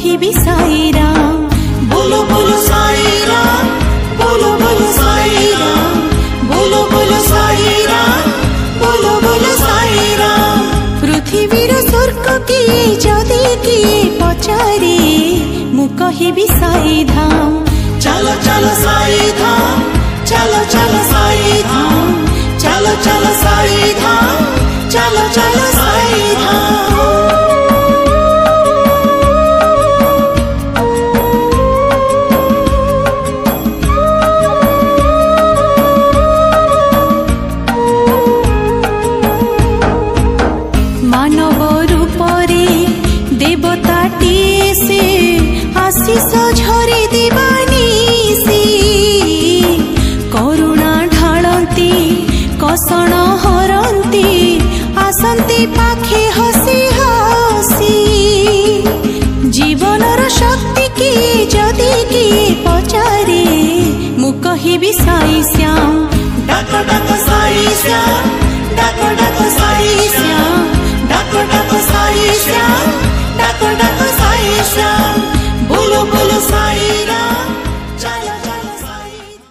कहिबी साई राम। बोलो बोलो साई राम, बोलो बोलो साई राम, बोलो बोलो साई राम, बोलो बोलो साई राम। पृथ्वीर स्वर्ग किए जदि किए पचारे मु कहिबी साई धाम। चलो चलो साई धाम, चलो चलो साई धाम, चलो चलो साई धाम, चलो चलो साई धाम। मानव रूपरे देवताटीए से आशीष झरे देवानी से करुणा ढालती कषण हरती आसंती पाखे हसी हसी। जीवनर शक्ति किए जदि किए पचारे मु कहिबी साई श्याम। डाको डाको साई श्याम, डाको डाको साई श्याम।